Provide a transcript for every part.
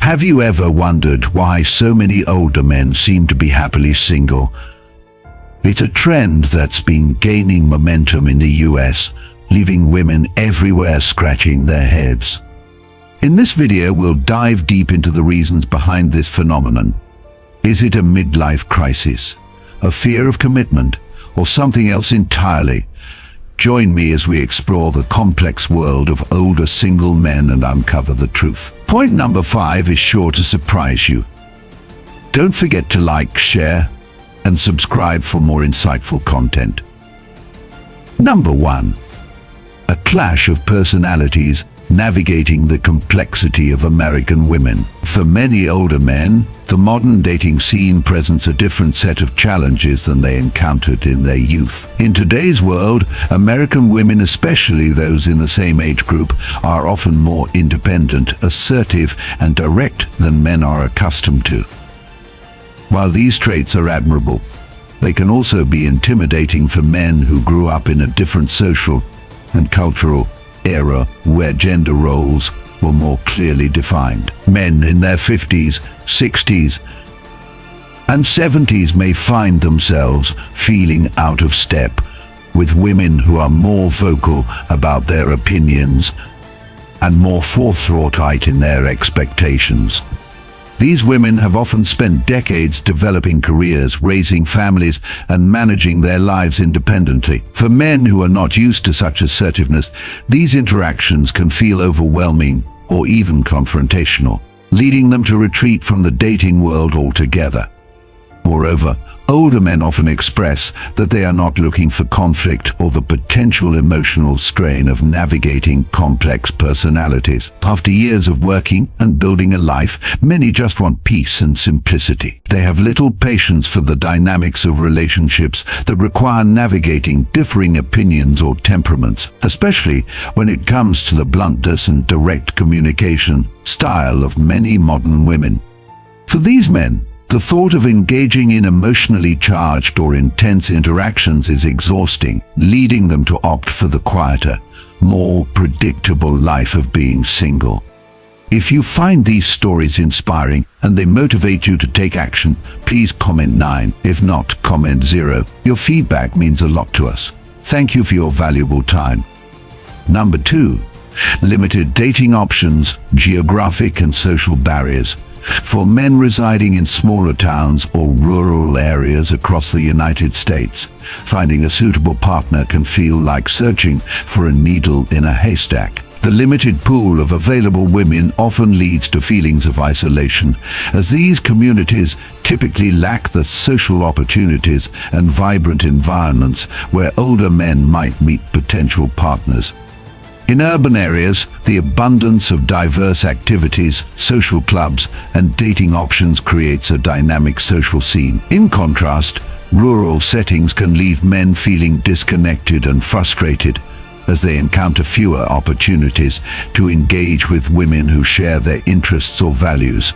Have you ever wondered why so many older men seem to be happily single? It's a trend that's been gaining momentum in the US, leaving women everywhere scratching their heads. In this video, we'll dive deep into the reasons behind this phenomenon. Is it a midlife crisis, a fear of commitment, or something else entirely? Join me as we explore the complex world of older single men and uncover the truth. Point number 5 is sure to surprise you. Don't forget to like, share, and subscribe for more insightful content. Number 1. A clash of personalities navigating the complexity of American women. For many older men, the modern dating scene presents a different set of challenges than they encountered in their youth. In today's world, American women, especially those in the same age group, are often more independent, assertive, and direct than men are accustomed to. While these traits are admirable, they can also be intimidating for men who grew up in a different social and cultural era where gender roles were more clearly defined. Men in their 50s, 60s, and 70s may find themselves feeling out of step with women who are more vocal about their opinions and more forthright in their expectations. These women have often spent decades developing careers, raising families, and managing their lives independently. For men who are not used to such assertiveness, these interactions can feel overwhelming or even confrontational, leading them to retreat from the dating world altogether. Moreover, older men often express that they are not looking for conflict or the potential emotional strain of navigating complex personalities. After years of working and building a life, many just want peace and simplicity. They have little patience for the dynamics of relationships that require navigating differing opinions or temperaments, especially when it comes to the bluntness and direct communication style of many modern women. For these men, the thought of engaging in emotionally charged or intense interactions is exhausting, leading them to opt for the quieter, more predictable life of being single. If you find these stories inspiring and they motivate you to take action, please comment 9. If not, comment 0. Your feedback means a lot to us. Thank you for your valuable time. Number 2. Limited dating options, geographic and social barriers. For men residing in smaller towns or rural areas across the United States, finding a suitable partner can feel like searching for a needle in a haystack. The limited pool of available women often leads to feelings of isolation, as these communities typically lack the social opportunities and vibrant environments where older men might meet potential partners. In urban areas, the abundance of diverse activities, social clubs, and dating options creates a dynamic social scene. In contrast, rural settings can leave men feeling disconnected and frustrated, as they encounter fewer opportunities to engage with women who share their interests or values.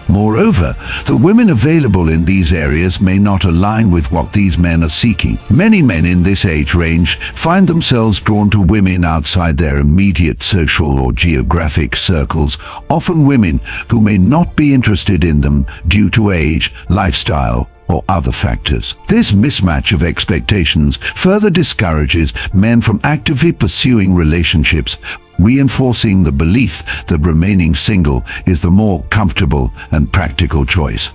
Moreover, the women available in these areas may not align with what these men are seeking. Many men in this age range find themselves drawn to women outside their immediate social or geographic circles, often women who may not be interested in them due to age, lifestyle, or other factors. This mismatch of expectations further discourages men from actively pursuing relationships, reinforcing the belief that remaining single is the more comfortable and practical choice.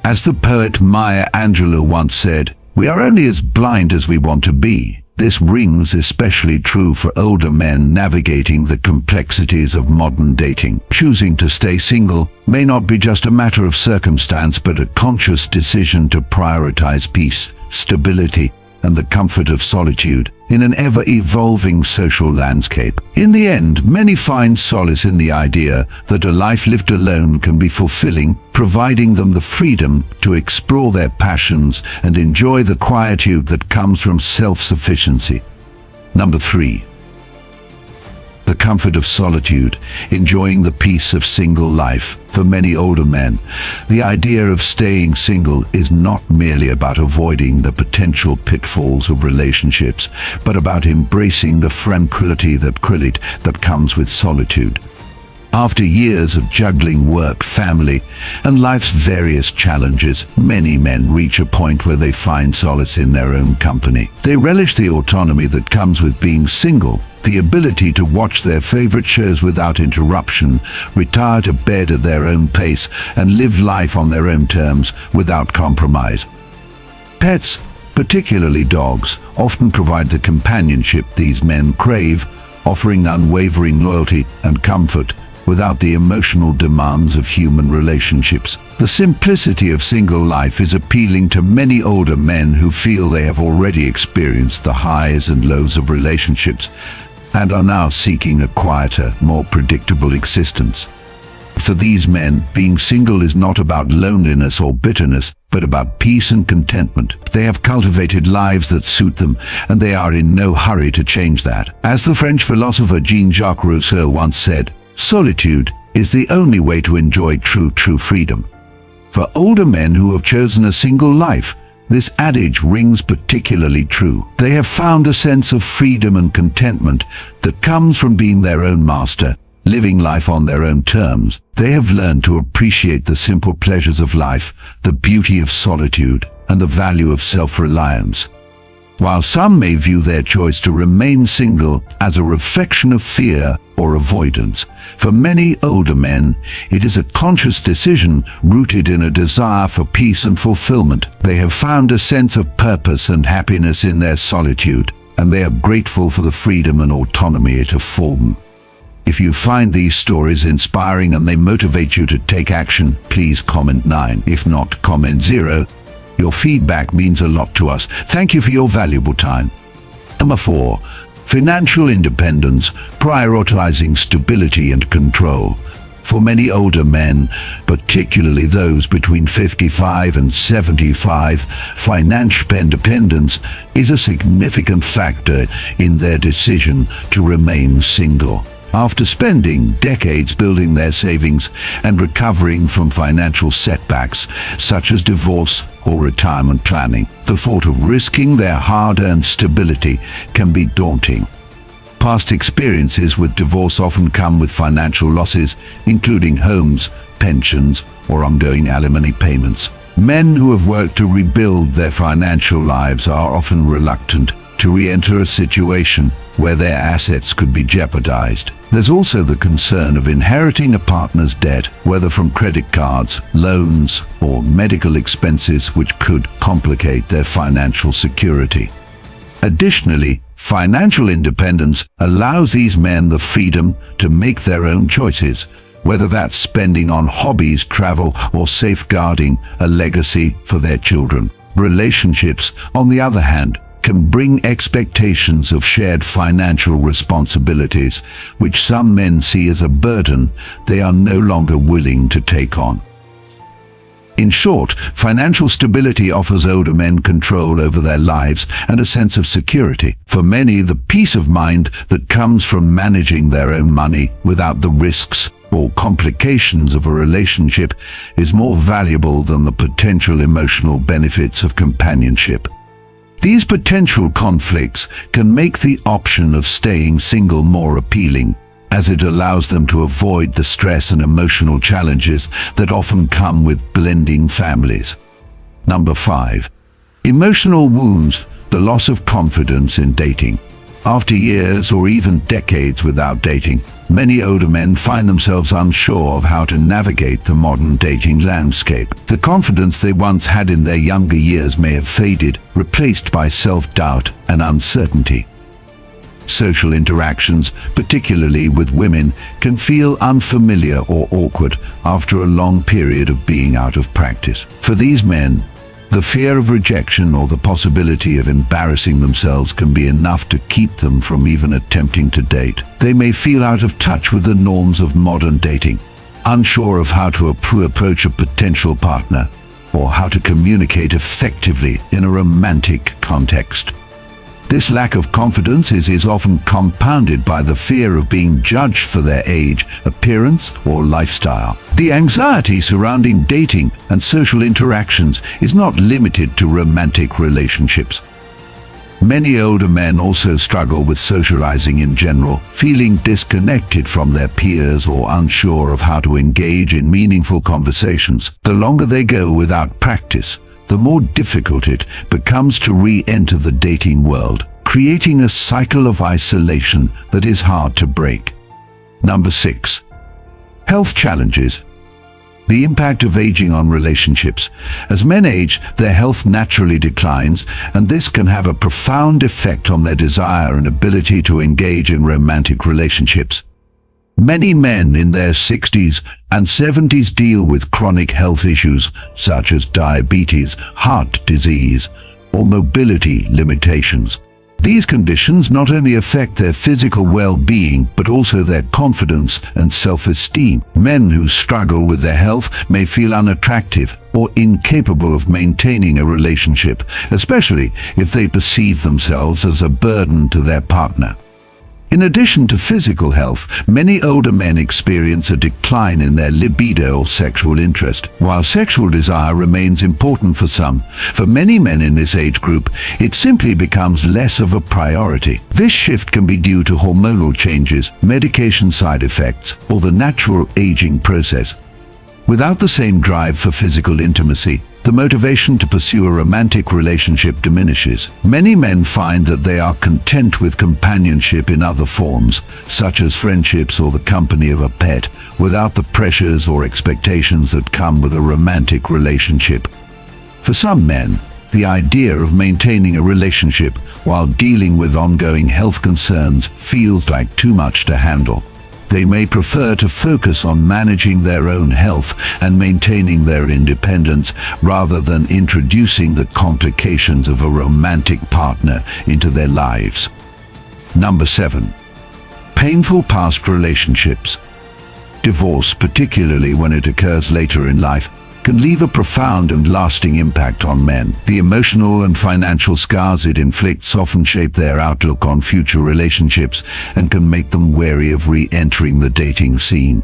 As the poet Maya Angelou once said, "We are only as blind as we want to be." This rings especially true for older men navigating the complexities of modern dating. Choosing to stay single may not be just a matter of circumstance, but a conscious decision to prioritize peace, stability, and the comfort of solitude in an ever-evolving social landscape. In the end, many find solace in the idea that a life lived alone can be fulfilling, providing them the freedom to explore their passions and enjoy the quietude that comes from self-sufficiency. Number 3. The comfort of solitude, enjoying the peace of single life. For many older men, the idea of staying single is not merely about avoiding the potential pitfalls of relationships, but about embracing the tranquility that comes with solitude. After years of juggling work, family, and life's various challenges, many men reach a point where they find solace in their own company. They relish the autonomy that comes with being single, the ability to watch their favorite shows without interruption, retire to bed at their own pace, and live life on their own terms without compromise. Pets, particularly dogs, often provide the companionship these men crave, offering unwavering loyalty and comfort without the emotional demands of human relationships. The simplicity of single life is appealing to many older men who feel they have already experienced the highs and lows of relationships and are now seeking a quieter, more predictable existence. For these men, being single is not about loneliness or bitterness, but about peace and contentment. They have cultivated lives that suit them, and they are in no hurry to change that. As the French philosopher Jean-Jacques Rousseau once said, "Solitude is the only way to enjoy true freedom." For older men who have chosen a single life, this adage rings particularly true. They have found a sense of freedom and contentment that comes from being their own master, living life on their own terms. They have learned to appreciate the simple pleasures of life, the beauty of solitude, and the value of self-reliance. While some may view their choice to remain single as a reflection of fear or avoidance, for many older men, it is a conscious decision rooted in a desire for peace and fulfillment. They have found a sense of purpose and happiness in their solitude, and they are grateful for the freedom and autonomy it affords them. If you find these stories inspiring and they motivate you to take action, please comment 9. If not, comment 0. Your feedback means a lot to us. Thank you for your valuable time. Number 4. Financial independence, prioritizing stability and control. For many older men, particularly those between 55 and 75, financial independence is a significant factor in their decision to remain single. After spending decades building their savings and recovering from financial setbacks, such as divorce or retirement planning, the thought of risking their hard-earned stability can be daunting. Past experiences with divorce often come with financial losses, including homes, pensions, or ongoing alimony payments. Men who have worked to rebuild their financial lives are often reluctant to re-enter a situation where their assets could be jeopardized. There's also the concern of inheriting a partner's debt, whether from credit cards, loans, or medical expenses, which could complicate their financial security. Additionally, financial independence allows these men the freedom to make their own choices, whether that's spending on hobbies, travel, or safeguarding a legacy for their children. Relationships, on the other hand, can bring expectations of shared financial responsibilities, which some men see as a burden they are no longer willing to take on. In short, financial stability offers older men control over their lives and a sense of security. For many, the peace of mind that comes from managing their own money without the risks or complications of a relationship is more valuable than the potential emotional benefits of companionship. These potential conflicts can make the option of staying single more appealing, as it allows them to avoid the stress and emotional challenges that often come with blending families. Number 5. Emotional wounds, the loss of confidence in dating. After years or even decades without dating, many older men find themselves unsure of how to navigate the modern dating landscape. The confidence they once had in their younger years may have faded, replaced by self-doubt and uncertainty. Social interactions, particularly with women, can feel unfamiliar or awkward after a long period of being out of practice. For these men, the fear of rejection or the possibility of embarrassing themselves can be enough to keep them from even attempting to date. They may feel out of touch with the norms of modern dating, unsure of how to approach a potential partner, or how to communicate effectively in a romantic context. This lack of confidence is often compounded by the fear of being judged for their age, appearance, or lifestyle. The anxiety surrounding dating and social interactions is not limited to romantic relationships. Many older men also struggle with socializing in general, feeling disconnected from their peers or unsure of how to engage in meaningful conversations. The longer they go without practice, the more difficult it becomes to re-enter the dating world, creating a cycle of isolation that is hard to break. Number 6. Health challenges. The impact of aging on relationships. As men age, their health naturally declines, and this can have a profound effect on their desire and ability to engage in romantic relationships. Many men in their 60s and 70s deal with chronic health issues such as diabetes, heart disease, or mobility limitations. These conditions not only affect their physical well-being, but also their confidence and self-esteem. Men who struggle with their health may feel unattractive or incapable of maintaining a relationship, especially if they perceive themselves as a burden to their partner. In addition to physical health, many older men experience a decline in their libido or sexual interest. While sexual desire remains important for some, for many men in this age group, it simply becomes less of a priority. This shift can be due to hormonal changes, medication side effects, or the natural aging process. Without the same drive for physical intimacy, the motivation to pursue a romantic relationship diminishes. Many men find that they are content with companionship in other forms, such as friendships or the company of a pet, without the pressures or expectations that come with a romantic relationship. For some men, the idea of maintaining a relationship while dealing with ongoing health concerns feels like too much to handle. They may prefer to focus on managing their own health and maintaining their independence rather than introducing the complications of a romantic partner into their lives. Number 7. Painful past relationships. Divorce, particularly when it occurs later in life, can leave a profound and lasting impact on men. The emotional and financial scars it inflicts often shape their outlook on future relationships and can make them wary of re-entering the dating scene.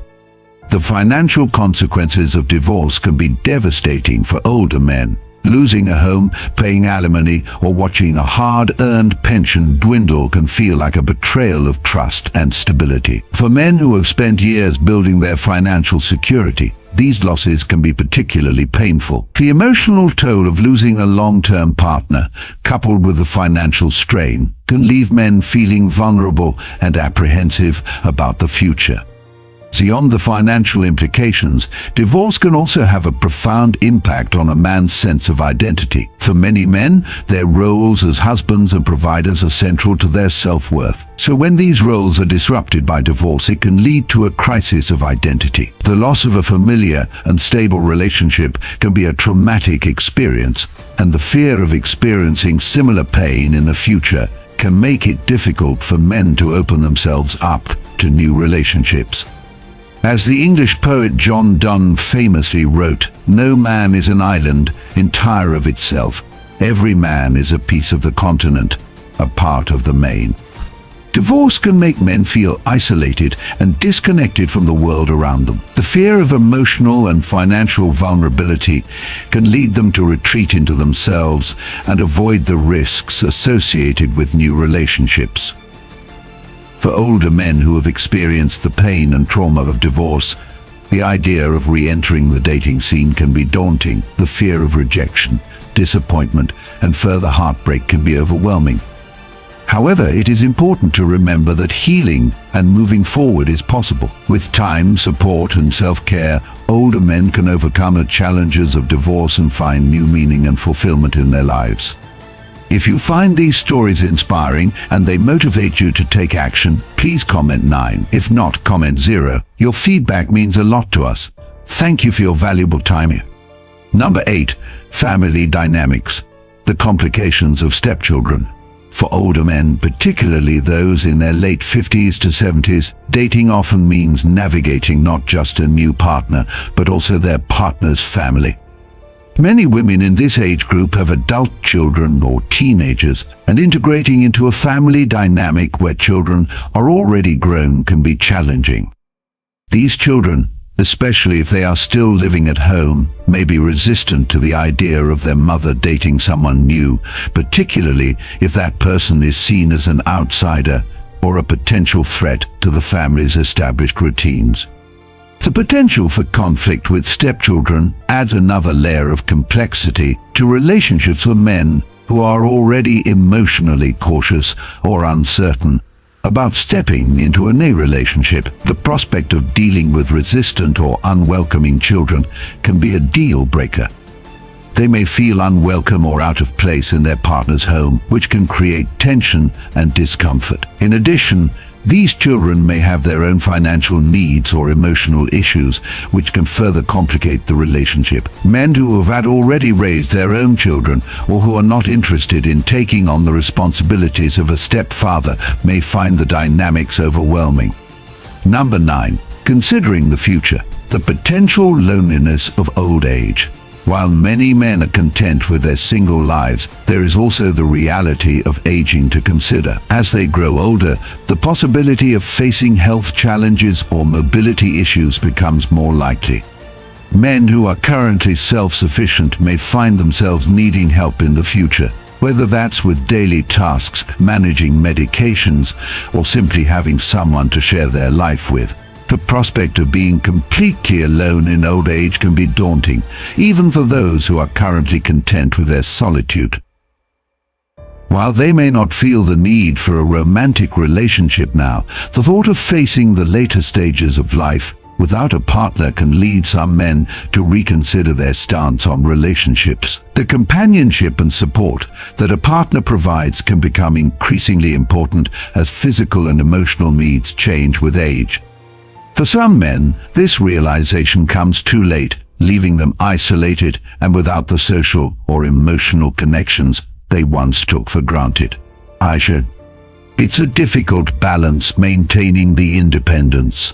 The financial consequences of divorce can be devastating for older men. Losing a home, paying alimony, or watching a hard-earned pension dwindle can feel like a betrayal of trust and stability. For men who have spent years building their financial security, these losses can be particularly painful. The emotional toll of losing a long-term partner, coupled with the financial strain, can leave men feeling vulnerable and apprehensive about the future. Beyond the financial implications, divorce can also have a profound impact on a man's sense of identity. For many men, their roles as husbands and providers are central to their self-worth. So when these roles are disrupted by divorce, it can lead to a crisis of identity. The loss of a familiar and stable relationship can be a traumatic experience, and the fear of experiencing similar pain in the future can make it difficult for men to open themselves up to new relationships. As the English poet John Donne famously wrote, "No man is an island, entire of itself. Every man is a piece of the continent, a part of the main." Divorce can make men feel isolated and disconnected from the world around them. The fear of emotional and financial vulnerability can lead them to retreat into themselves and avoid the risks associated with new relationships. For older men who have experienced the pain and trauma of divorce, the idea of re-entering the dating scene can be daunting. The fear of rejection, disappointment, and further heartbreak can be overwhelming. However, it is important to remember that healing and moving forward is possible. With time, support, and self-care, older men can overcome the challenges of divorce and find new meaning and fulfillment in their lives. If you find these stories inspiring and they motivate you to take action, please comment 9. If not, comment 0. Your feedback means a lot to us. Thank you for your valuable time here. Number 8. Family dynamics. The complications of stepchildren. For older men, particularly those in their late 50s to 70s, dating often means navigating not just a new partner, but also their partner's family. Many women in this age group have adult children or teenagers, and integrating into a family dynamic where children are already grown can be challenging. These children, especially if they are still living at home, may be resistant to the idea of their mother dating someone new, particularly if that person is seen as an outsider or a potential threat to the family's established routines. The potential for conflict with stepchildren adds another layer of complexity to relationships for men who are already emotionally cautious or uncertain about stepping into a new relationship. The prospect of dealing with resistant or unwelcoming children can be a deal breaker. They may feel unwelcome or out of place in their partner's home, which can create tension and discomfort. In addition, these children may have their own financial needs or emotional issues, which can further complicate the relationship. Men who have already raised their own children or who are not interested in taking on the responsibilities of a stepfather may find the dynamics overwhelming. Number 9. Considering the future. The potential loneliness of old age. While many men are content with their single lives, there is also the reality of aging to consider. As they grow older, the possibility of facing health challenges or mobility issues becomes more likely. Men who are currently self-sufficient may find themselves needing help in the future, whether that's with daily tasks, managing medications, or simply having someone to share their life with. The prospect of being completely alone in old age can be daunting, even for those who are currently content with their solitude. While they may not feel the need for a romantic relationship now, the thought of facing the later stages of life without a partner can lead some men to reconsider their stance on relationships. The companionship and support that a partner provides can become increasingly important as physical and emotional needs change with age. For some men, this realization comes too late, leaving them isolated and without the social or emotional connections they once took for granted. Aisha, it's a difficult balance maintaining the independence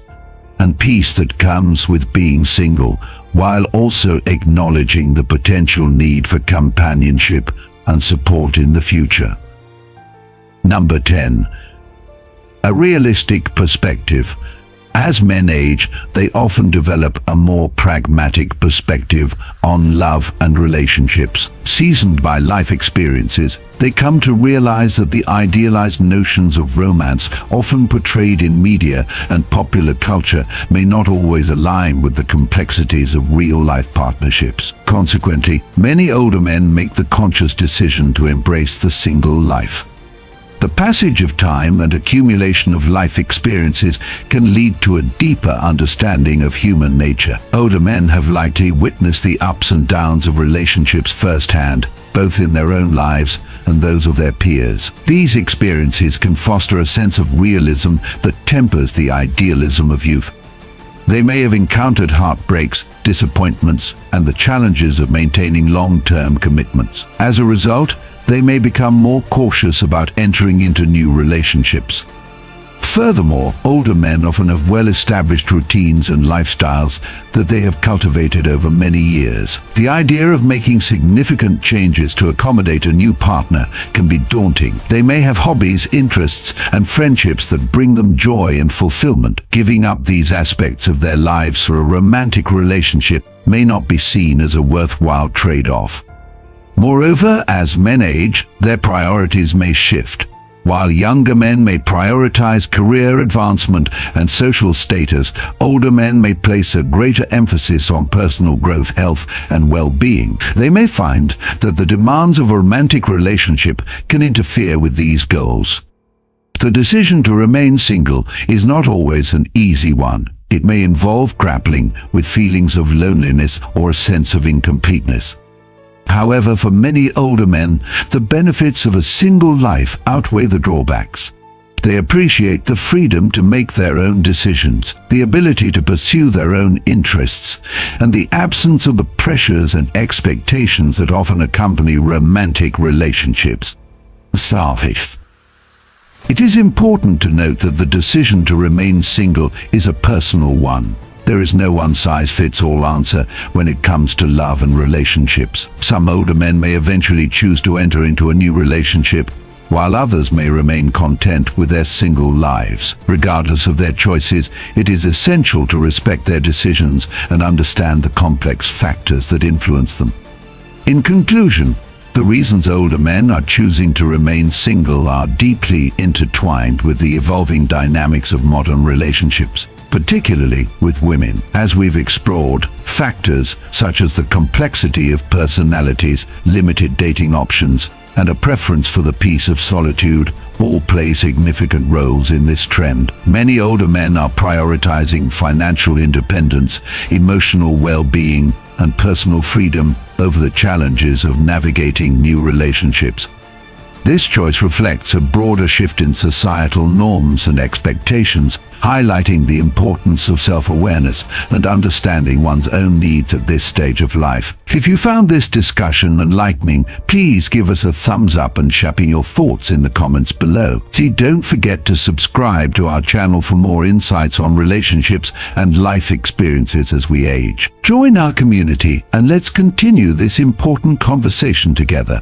and peace that comes with being single, while also acknowledging the potential need for companionship and support in the future. Number 10. A realistic perspective. As men age, they often develop a more pragmatic perspective on love and relationships. Seasoned by life experiences, they come to realize that the idealized notions of romance, often portrayed in media and popular culture, may not always align with the complexities of real-life partnerships. Consequently, many older men make the conscious decision to embrace the single life. The passage of time and accumulation of life experiences can lead to a deeper understanding of human nature. Older men have likely witnessed the ups and downs of relationships firsthand, both in their own lives and those of their peers. These experiences can foster a sense of realism that tempers the idealism of youth. They may have encountered heartbreaks, disappointments, and the challenges of maintaining long-term commitments. As a result, they may become more cautious about entering into new relationships. Furthermore, older men often have well-established routines and lifestyles that they have cultivated over many years. The idea of making significant changes to accommodate a new partner can be daunting. They may have hobbies, interests, and friendships that bring them joy and fulfillment. Giving up these aspects of their lives for a romantic relationship may not be seen as a worthwhile trade-off. Moreover, as men age, their priorities may shift. While younger men may prioritize career advancement and social status, older men may place a greater emphasis on personal growth, health, and well-being. They may find that the demands of a romantic relationship can interfere with these goals. The decision to remain single is not always an easy one. It may involve grappling with feelings of loneliness or a sense of incompleteness. However, for many older men, the benefits of a single life outweigh the drawbacks. They appreciate the freedom to make their own decisions, the ability to pursue their own interests, and the absence of the pressures and expectations that often accompany romantic relationships. Selfish. It is important to note that the decision to remain single is a personal one. There is no one-size-fits-all answer when it comes to love and relationships. Some older men may eventually choose to enter into a new relationship, while others may remain content with their single lives. Regardless of their choices, it is essential to respect their decisions and understand the complex factors that influence them. In conclusion, the reasons older men are choosing to remain single are deeply intertwined with the evolving dynamics of modern relationships, particularly with women. As we've explored, factors such as the complexity of personalities, limited dating options, and a preference for the peace of solitude all play significant roles in this trend. Many older men are prioritizing financial independence, emotional well-being, and personal freedom over the challenges of navigating new relationships. This choice reflects a broader shift in societal norms and expectations, highlighting the importance of self-awareness and understanding one's own needs at this stage of life. If you found this discussion enlightening, please give us a thumbs up and share your thoughts in the comments below. Don't forget to subscribe to our channel for more insights on relationships and life experiences as we age. Join our community and let's continue this important conversation together.